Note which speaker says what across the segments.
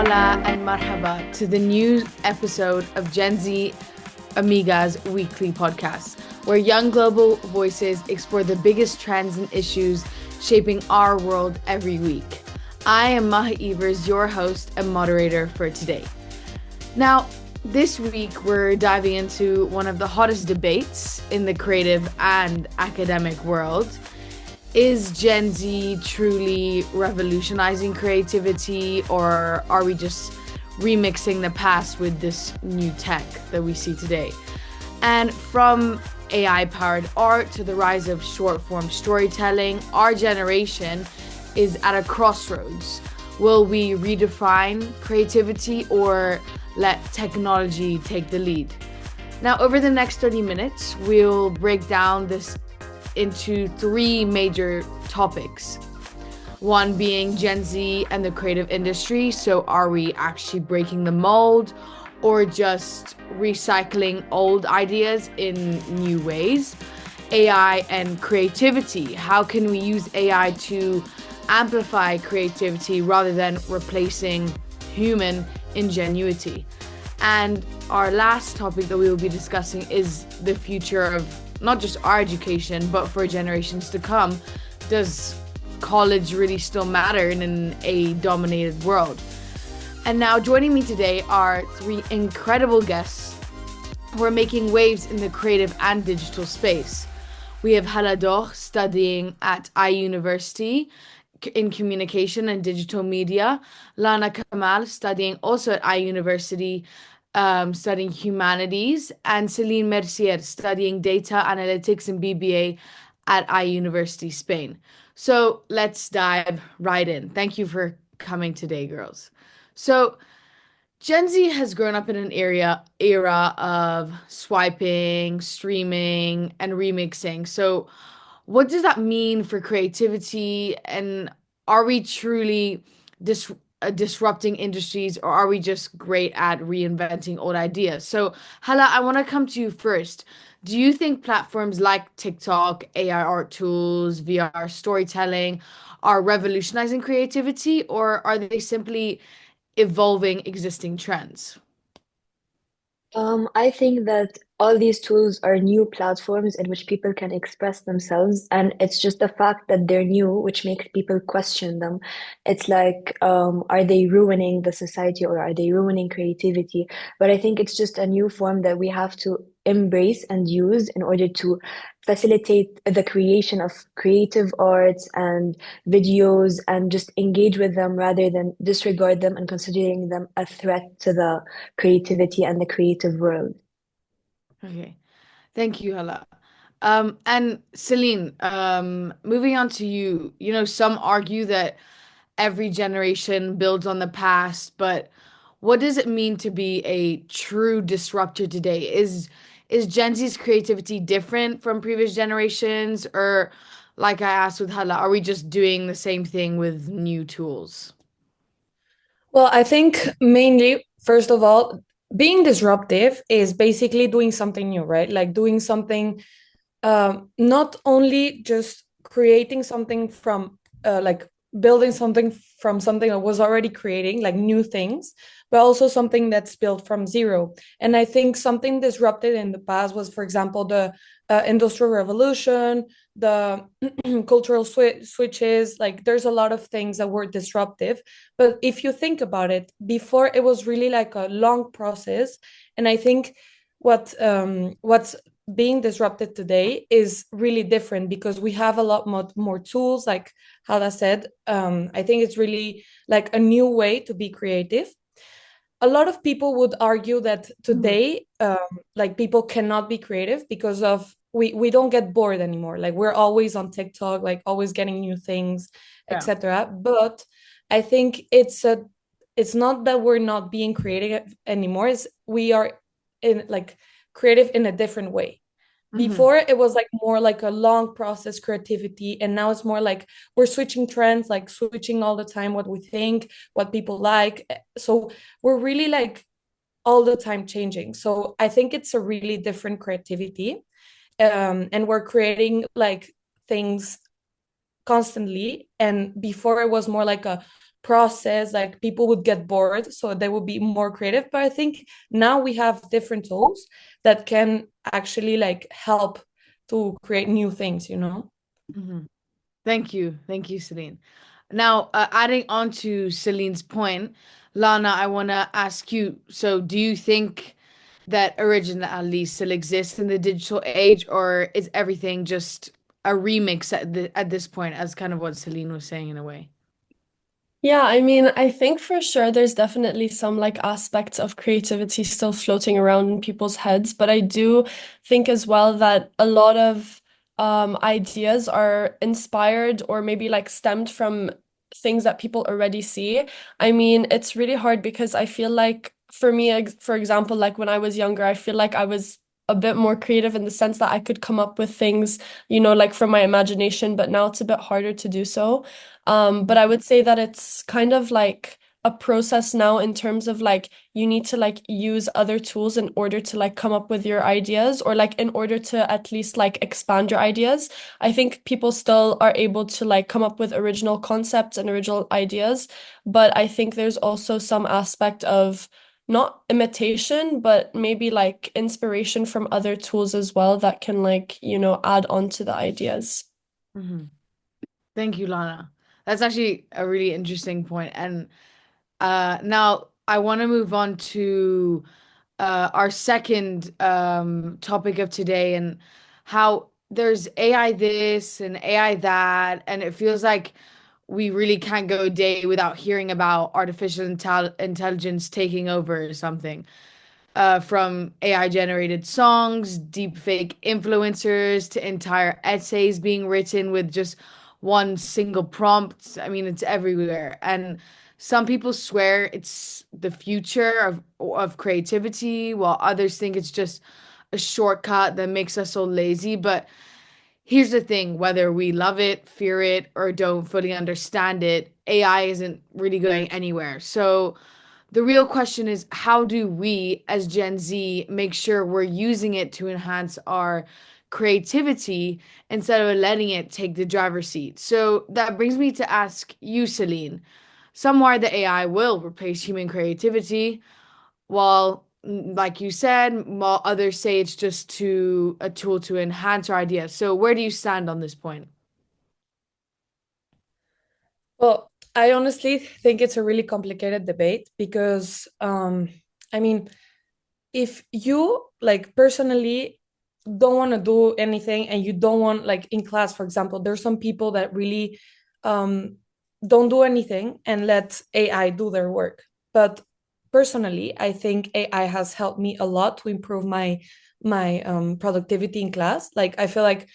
Speaker 1: Hola, and Marhaba to the new episode of Gen Z AMIGAS weekly podcast, where young global voices explore the biggest trends and issues shaping our world every week. I am Maha, your host and moderator for today. Now, this week we're diving into one of the hottest debates in the creative and academic world. Is Gen Z truly revolutionizing creativity, or are we just remixing the past with this new tech that we see today? And from AI-powered art to the rise of short-form storytelling, our generation is at a crossroads. Will we redefine creativity or let technology take the lead? Now, over the next 30 minutes, we'll break down this into three major topics. One being Gen Z and the creative industry. So are we actually breaking the mold or just recycling old ideas in new ways? AI and creativity. How can we use AI to amplify creativity rather than replacing human ingenuity? And our last topic that we will be discussing is the future of not just our education, but for generations to come. Does college really still matter in an A-dominated world? And now joining me today are three incredible guests who are making waves in the creative and digital space. We have Hala Dokh studying at University in communication and digital media. Lana Kamal studying also at University, studying humanities, and Celine Mercier studying data analytics and BBA at University, Spain. So let's dive right in. Thank you for coming today, girls. So Gen Z has grown up in an era of swiping, streaming, and remixing. So what does that mean for creativity? And are we truly disrupting industries, or are we just great at reinventing old ideas? So, Hala, I want to come to you first. Do you think platforms like TikTok, AI art tools, VR storytelling are revolutionizing creativity, or are they simply evolving existing trends?
Speaker 2: I think that all these tools are new platforms in which people can express themselves, and it's just the fact that they're new which makes people question them. It's like, are they ruining the society or are they ruining creativity? But I think it's just a new form that we have to embrace and use in order to facilitate the creation of creative arts and videos and just engage with them rather than disregard them and considering them a threat to the creativity and the creative world.
Speaker 1: Okay. Thank you, Hala. And Celine, moving on to you, some argue that every generation builds on the past, but what does it mean to be a true disruptor today? Is Gen Z's creativity different from previous generations, or like I asked with Hala, are we just doing the same thing with new tools?
Speaker 3: Well, I think mainly, first of all, being disruptive is basically doing something new, right? Like doing something, not only just creating something from, like building something from something that was already creating, like new things, but also something that's built from zero. And I think something disrupted in the past was, for example, the Industrial Revolution, the cultural switches. Like there's a lot of things that were disruptive, but if you think about it, before it was really like a long process. And I think what's being disrupted today is really different because we have a lot more tools, like Hala said. I think it's really like a new way to be creative. A lot of people would argue that
Speaker 1: Mhm.
Speaker 3: today, like people cannot be creative because of we don't get bored anymore. Like we're always on TikTok, like always getting new things,
Speaker 1: Yeah.
Speaker 3: etc. But I think it's not that we're not being creative anymore. It's we are in like creative in a different way.
Speaker 1: Hmm.
Speaker 3: Before it was like more like a long process creativity, and now it's more like we're switching trends, like switching all the time what we think, what people like. So we're really like all the time changing. So I think it's a really different creativity. And we're creating like things constantly, and before it was more like a process, like people would get bored, so they would be more creative. But I think now we have different tools that can actually like help to create new things, you know?
Speaker 1: Mhm. Thank you, Celine. Now, adding on to Celine's point, Lana, I want to ask you, so do you think that originality still exists in the digital age, or is everything just a remix at this point, as kind of what Celine was saying in a way?
Speaker 4: Yeah, I mean, I think for sure there's definitely some like aspects of creativity still floating around in people's heads, but I do think as well that a lot of ideas are inspired or maybe like stemmed from things that people already see. I mean, it's really hard because I feel like for me, for example, like when I was younger, I feel like I was a bit more creative in the sense that I could come up with things, you know, like from my imagination, but now it's a bit harder to do so. But I would say that it's kind of like a process now in terms of like you need to like use other tools in order to like come up with your ideas or like in order to at least like expand your ideas. I think people still are able to like come up with original concepts and original ideas, but I think there's also some aspect of not imitation, but maybe like inspiration from other tools as well that can like, you know, add on to the ideas.
Speaker 1: Mhm. Thank you, Lana. That's actually a really interesting point. And now I want to move on to our second topic of today and how there's AI this and AI that, and it feels like we really can't go a day without hearing about intelligence taking over or something. From AI generated songs, deepfake influencers, to entire essays being written with just one single prompt. I mean, it's everywhere. And some people swear it's the future of creativity, while others think it's just a shortcut that makes us so lazy. But here's the thing, whether we love it, fear it, or don't fully understand it, AI isn't really going anywhere. So the real question is, how do we as Gen Z make sure we're using it to enhance our creativity instead of letting it take the driver's seat? So that brings me to ask you, Celine. Some are the AI will replace human creativity, while, like you said, while others say it's just a tool to enhance our ideas. So where do you stand on this point?
Speaker 3: Well, I honestly think it's a really complicated debate because I mean, if you like personally don't want to do anything and you don't want like in class, for example, there's some people that really um don't do anything and let AI do their work. But personally, I think AI has helped me a lot to improve my productivity in class. Like I feel like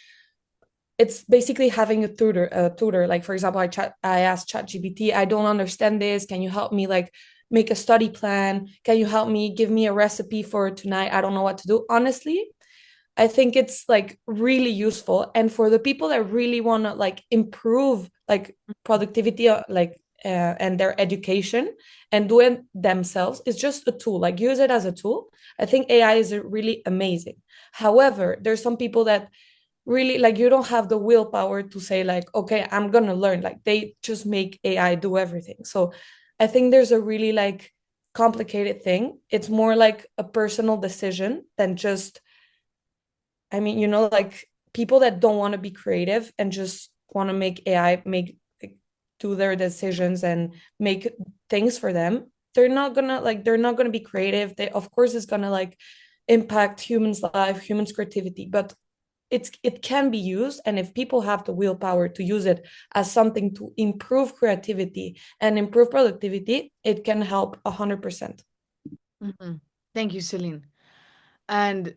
Speaker 3: it's basically having a tutor. Like for example, I asked ChatGPT, I don't understand this. Can you help me like make a study plan? Can you help me give me a recipe for tonight? I don't know what to do. Honestly, I think it's like really useful. And for the people that really want to like improve like productivity, and their education and do it themselves, it's just a tool. Like use it as a tool. I think AI is really amazing. However, there's some people that really like you don't have the willpower to say like, okay, I'm gonna learn. Like they just make AI do everything. So I think there's a really like complicated thing. It's more like a personal decision than just, I mean, you know, like people that don't want to be creative and just want to make AI make like, do their decisions and make things for them. They're not gonna be creative. They of course is gonna like impact humans' life, humans' creativity, but it can be used, and if people have the willpower to use it as something to improve creativity and improve productivity, it can help 100%.
Speaker 1: Mhm. Thank you, Celine. And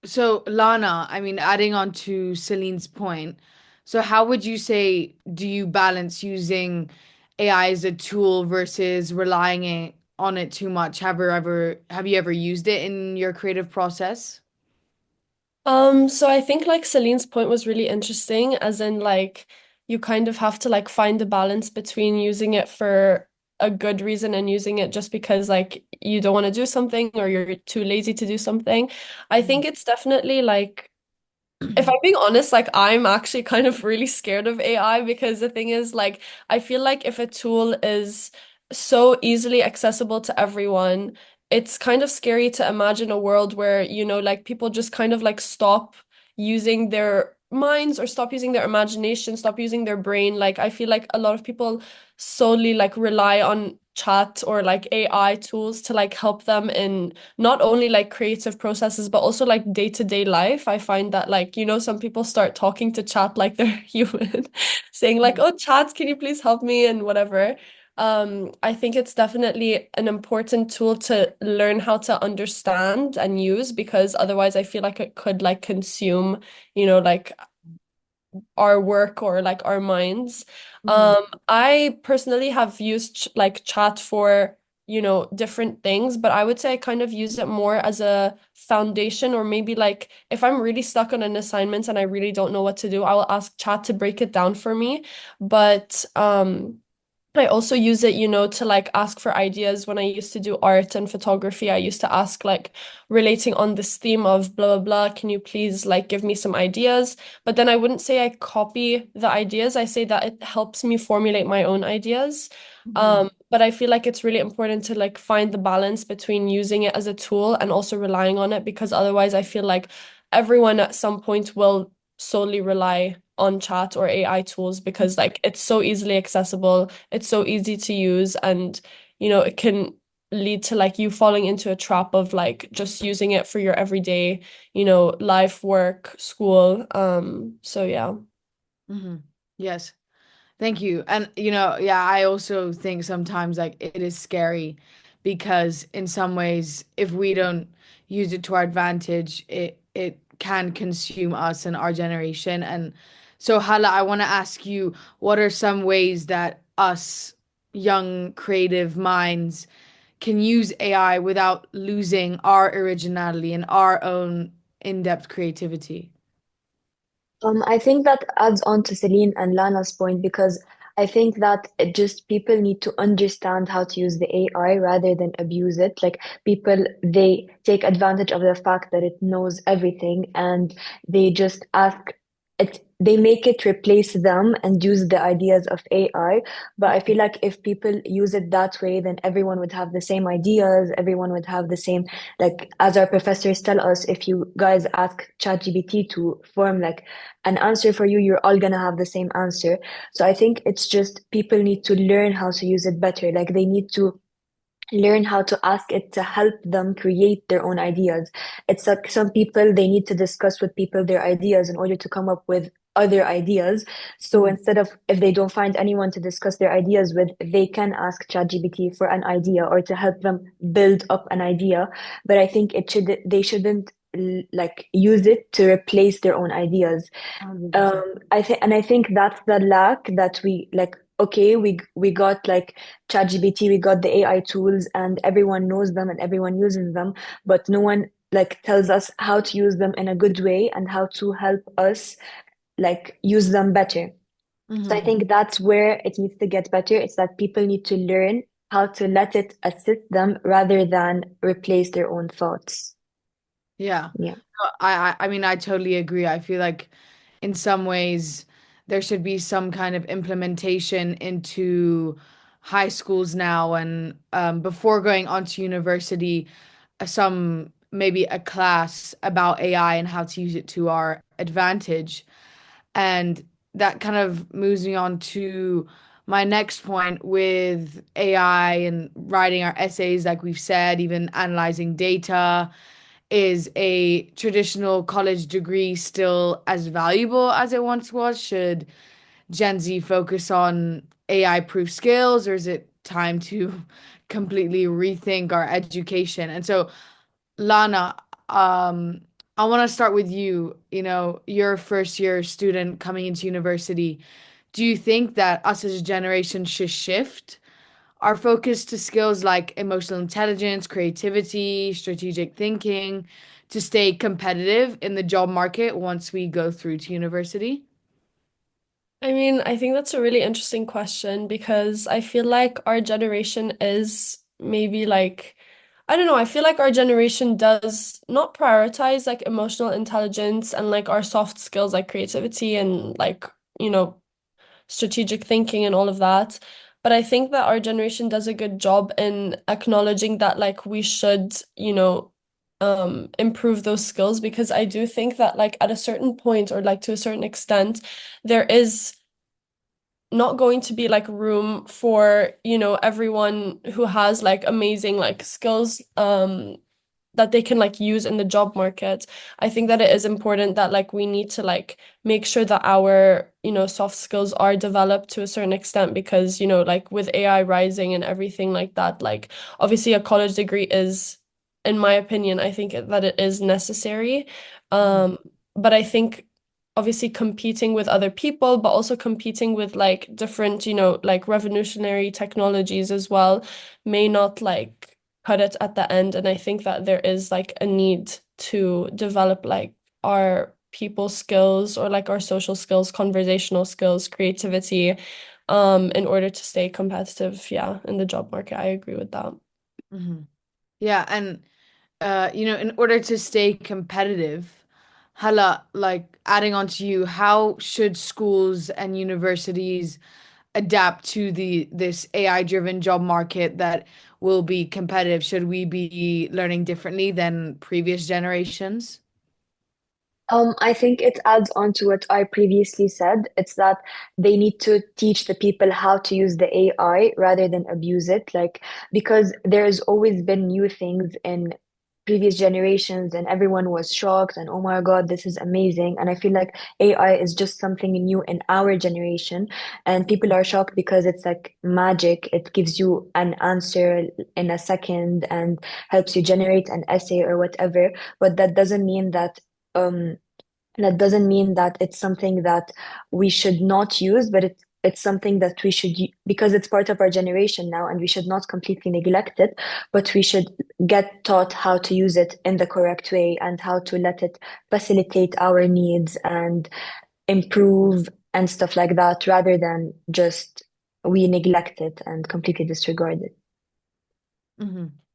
Speaker 1: so, Lana, I mean, adding on to Celine's point, so how would you say do you balance using AI as a tool versus on it too much? Have you ever used it in your creative process?
Speaker 4: So I think like Celine's point was really interesting, as in like you kind of have to like find a balance between using it for a good reason and using it just because like you don't want to do something or you're too lazy to do something. I think it's definitely like if I'm being honest, like I'm actually kind of really scared of AI because the thing is, like, I feel like if a tool is so easily accessible to everyone, it's kind of scary to imagine a world where, like people just kind of like stop using their minds or stop using their imagination, stop using their brain. Like, I feel like a lot of people solely like rely on chat or like AI tools to like help them in not only like creative processes, but also like day-to-day life. I find that like, some people start talking to chat like they're human, saying like, oh, chat, can you please help me and whatever. I think it's definitely an important tool to learn how to understand and use because otherwise I feel like it could like consume, like our work or like our minds. I personally have used like chat for, different things, but I would say I kind of use it more as a foundation or maybe like if I'm really stuck on an assignment and I really don't know what to do, I will ask chat to break it down for me. But I also use it, to like ask for ideas when I used to do art and photography. I used to ask like relating on this theme of blah blah blah, can you please like give me some ideas? But then I wouldn't say I copy the ideas. I say that it helps me formulate my own ideas. But I feel like it's really important to like find the balance between using it as a tool and also relying on it because otherwise I feel like everyone at some point will solely rely on chat or AI tools because like it's so easily accessible, it's so easy to use, and it can lead to like you falling into a trap of like just using it for your everyday, life, work, school. So yeah.
Speaker 1: Yes. Thank you. And yeah, I also think sometimes like it is scary because in some ways, if we don't use it to our advantage, it can consume us and our generation. And so, Hala, I want to ask you, what are some ways that us young creative minds can use AI without losing our originality and our own in-depth creativity?
Speaker 2: I think that adds on to Celine and Lana's point because I think that it just people need to understand how to use the AI rather than abuse it. Like people, they take advantage of the fact that it knows everything and they just ask it, they make it replace them and use the ideas of AI. But I feel like if people use it that way, then everyone would have the same ideas, everyone would have the same, like as our professors tell us, if you guys ask ChatGPT to form like an answer for you, you're all gonna have the same answer. So I think it's just people need to learn how to use it better. Like they need to learn how to ask it to help them create their own ideas. It's like some people, they need to discuss with people their ideas in order to come up with other ideas. So instead of, if they don't find anyone to discuss their ideas with, they can ask ChatGPT for an idea or to help them build up an idea. But I think they shouldn't like use it to replace their own ideas. I think that's the lack that we like. Okay, we got like ChatGPT, we got the AI tools, and everyone knows them and everyone uses them, but no one like tells us how to use them in a good way and how to help us like use them better. So I think that's where it needs to get better. It's that people need to learn how to let it assist them rather than replace their own thoughts.
Speaker 1: Yeah.
Speaker 2: Yeah.
Speaker 1: I mean, I totally agree. I feel like in some ways there should be some kind of implementation into high schools now and before going on to university, some maybe a class about AI and how to use it to our advantage. And that kind of moves me on to my next point with AI and writing our essays, like we've said, even analyzing data. Is a traditional college degree still as valuable as it once was? Should Gen Z focus on AI proof skills, or is it time to completely rethink our education? And so, Lana, I want to start with you. You're a first year student coming into university. Do you think that us as a generation should shift our focus to skills like emotional intelligence, creativity, strategic thinking to stay competitive in the job market once we go through to university?
Speaker 4: I mean, I think that's a really interesting question because I feel like our generation is maybe like I don't know, I feel like our generation does not prioritize like emotional intelligence and like our soft skills like creativity and like, you know, strategic thinking and all of that. But I think that our generation does a good job in acknowledging that like we should, improve those skills because I do think that like at a certain point or like to a certain extent, there is not going to be like room for, everyone who has like amazing like skills that they can like use in the job market. I think that it is important that like we need to like make sure that our, soft skills are developed to a certain extent because, like with AI rising and everything like that, like obviously a college degree is, in my opinion, I think that it is necessary. Um, but I think obviously competing with other people, but also competing with like different, like revolutionary technologies as well may not like cut it at the end. And I think that there is like a need to develop like our people skills or like our social skills, conversational skills, creativity, in order to stay competitive, yeah, in the job market. I agree with that.
Speaker 1: Hmm. Yeah, and in order to stay competitive, Hala, like adding on to you, how should schools and universities adapt to this AI driven job market that will be competitive? Should we be learning differently than previous generations?
Speaker 2: I think it adds on to what I previously said. It's that they need to teach the people how to use the AI rather than abuse it. Like, because there's always been new things in previous generations, and everyone was shocked and oh my God, this is amazing. And I feel like AI is just something new in our generation, and people are shocked because it's like magic. It gives you an answer in a second and helps you generate an essay or whatever. But um that doesn't mean that it's something that we should not use, but it's something that we should because it's part of our generation now, and we should not completely neglect it, but we should get taught how to use it in the correct way and how to let it facilitate our needs and improve and stuff like that, rather than just we neglect it and completely disregard it.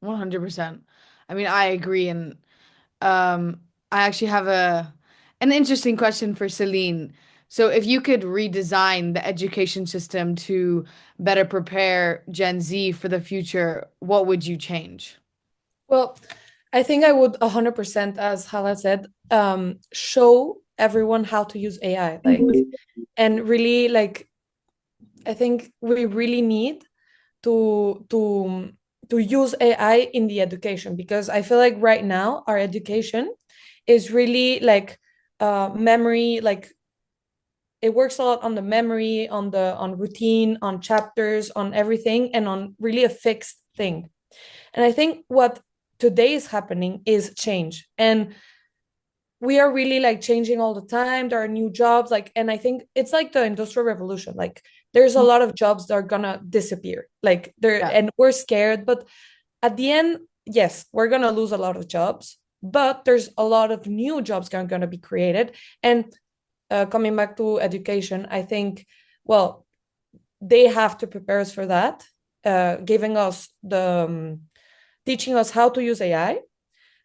Speaker 1: 100%. I mean, I agree, and Um, I actually have an interesting question for Celine. So if you could redesign the education system to better prepare Gen Z for the future, what would you change?
Speaker 3: Well, I think I would 100%, as Hala said, show everyone how to use AI, like, and really, like, I think we really need to to to use AI in the education because I feel like right now our education is really like memory, like it works a lot on the memory, on routine, on chapters, on everything, and on really a fixed thing. And I think what today is happening is change. And we are really like changing all the time. There are new jobs, like, and I think it's like the industrial revolution. Like there's a lot of jobs that are gonna disappear. Like there,
Speaker 1: Yeah.
Speaker 3: and we're scared, but at the end, yes, we're gonna lose a lot of jobs, but there's a lot of new jobs gonna be created. And coming back to education, I think, well, they have to prepare us for that, giving us teaching us how to use AI,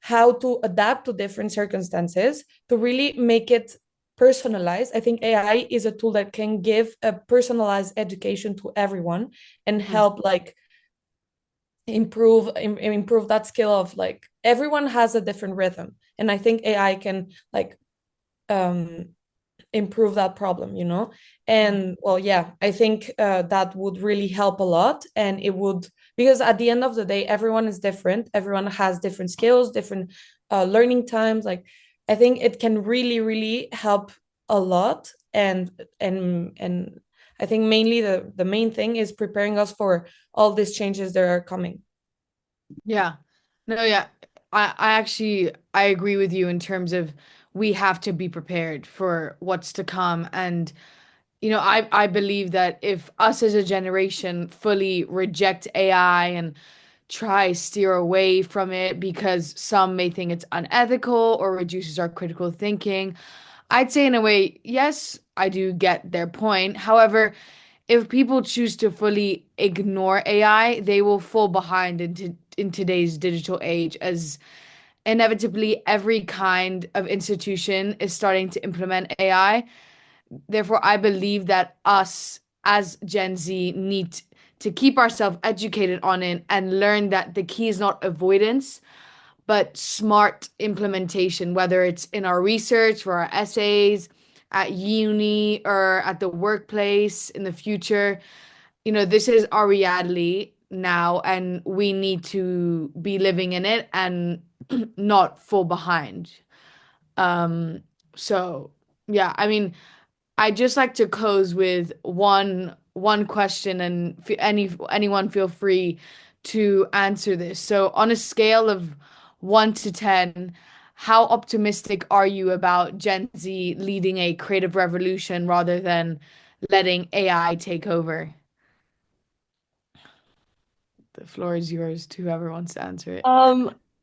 Speaker 3: how to adapt to different circumstances, to really make it personalized. I think AI is a tool that can give a personalized education to everyone and help like improve that skill of like everyone has a different rhythm, and I think AI can like um improve that problem, you know. And well, yeah, I think that would really help a lot, and it would, because at the end of the day everyone is different, everyone has different skills, different learning times. Like I think it can really help a lot. And I think mainly the main thing is preparing us for all these changes that are coming.
Speaker 1: Yeah. No, yeah. I agree with you in terms of we have to be prepared for what's to come. And I believe that if us as a generation fully reject AI and try steer away from it because some may think it's unethical or reduces our critical thinking, I'd say in a way, yes, I do get their point. However, if people choose to fully ignore AI, they will fall behind in today's digital age, as inevitably every kind of institution is starting to implement AI. Therefore, I believe that us as Gen Z need to keep ourselves educated on it and learn that the key is not avoidance, but smart implementation, whether it's in our research, for our essays, at uni, or at the workplace in the future. You know, this is our reality now, and we need to be living in it and not fall behind. Um, so yeah, I mean, I just like to close with one question, and anyone feel free to answer this. So, on a scale of 1 to 10, how optimistic are you about Gen Z leading a creative revolution rather than letting AI take over? The floor is yours to whoever wants to answer it.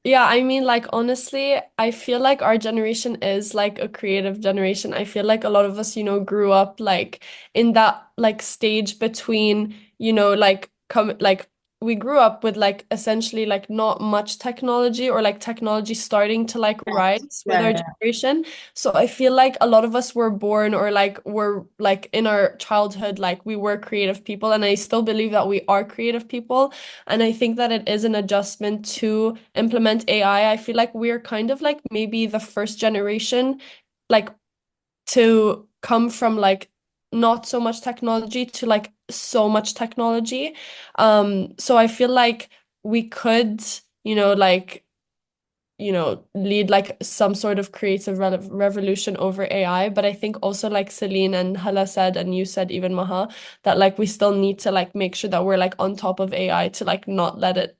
Speaker 4: Yeah, I mean, like, honestly, I feel like our generation is like a creative generation. I feel like a lot of us, grew up like in that like stage between, like come like we grew up with like essentially like not much technology, or like technology starting to like rise with
Speaker 1: Yeah,
Speaker 4: our
Speaker 1: yeah.
Speaker 4: generation. So I feel like a lot of us were born, or like were like in our childhood, like we were creative people, and I still believe that we are creative people. And I think that it is an adjustment to implement AI. I feel like we're kind of like maybe the first generation, like to come from like not so much technology to like so much technology. So I feel like we could, like, lead like some sort of creative revolution over AI. But I think also, like Celine and Hala said, and you said even Maha, that like we still need to like make sure that we're like on top of AI to like not let it,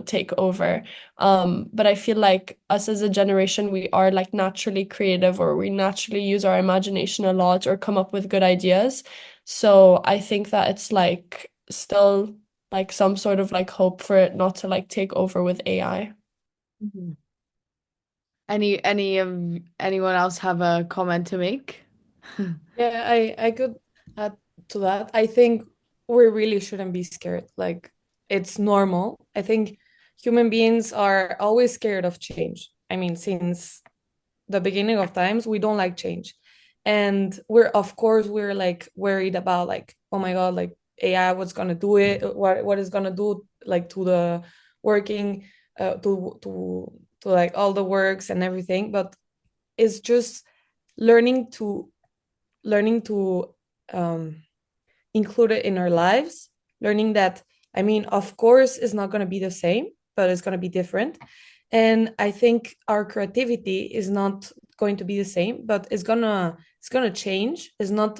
Speaker 4: take over. But I feel like us as a generation, we are like naturally creative, or we naturally use our imagination a lot, or come up with good ideas. So I think that it's like still like some sort of like hope for it not to like take over with AI.
Speaker 1: Mhm. Anyone else have a comment to make?
Speaker 3: Yeah, I could add to that. I think we really shouldn't be scared. Like, it's normal. I think human beings are always scared of change. I mean, since the beginning of times, we don't like change. And of course, we're like worried about like, oh my God, like AI, what's gonna do it? What is gonna do like to the working, to like all the works and everything. But it's just learning to learning to include it in our lives, learning that, I mean, of course, it's not going to be the same, but it's going to be different. And I think our creativity is not going to be the same, but it's gonna change. It's not,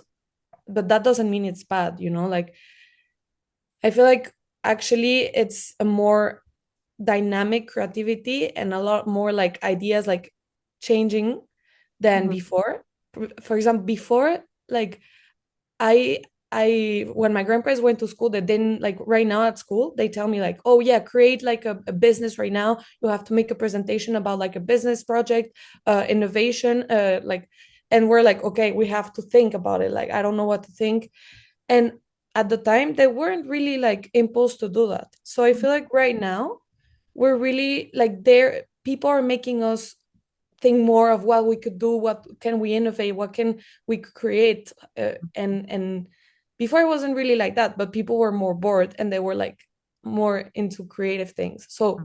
Speaker 3: but that doesn't mean it's bad, like I feel like actually it's a more dynamic creativity and a lot more like ideas like changing than
Speaker 1: Mhm.
Speaker 3: before. For example, before, like I I when my grandparents went to school, they didn't like right now at school, they tell me like, oh yeah, create like a business right now. You have to make a presentation about like a business project, innovation, like, and we're like, okay, we have to think about it. Like, I don't know what to think. And at the time, they weren't really like imposed to do that. So I feel like right now, we're really like there, people are making us think more of what we could do, what can we innovate, what can we create, and before it wasn't really like that, but people were more bored and they were like more into creative things. So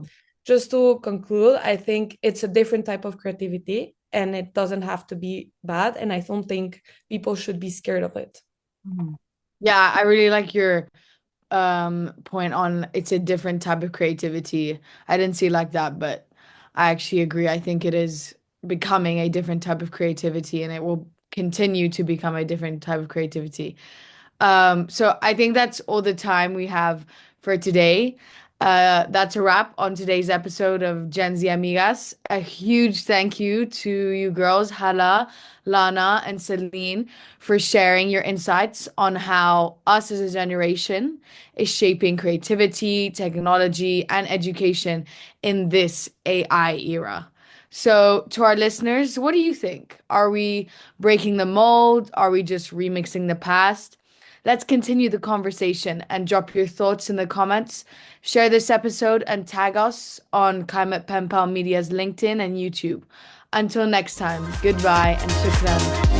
Speaker 3: just to conclude, I think it's a different type of creativity and it doesn't have to be bad, and I don't think people should be scared of it.
Speaker 1: Mhm. Yeah, I really like your point on it's a different type of creativity. I didn't see it like that, but I actually agree. I think it is becoming a different type of creativity, and it will continue to become a different type of creativity. So I think that's all the time we have for today. That's a wrap on today's episode of Gen Z Amigas. A huge thank you to you girls, Hala, Lana, and Celine, for sharing your insights on how us as a generation is shaping creativity, technology, and education in this AI era. So, to our listeners, what do you think? Are we breaking the mold? Are we just remixing the past? Let's continue the conversation and drop your thoughts in the comments. Share this episode and tag us on Climate Penpal Media's LinkedIn and YouTube. Until next time, goodbye and shukran.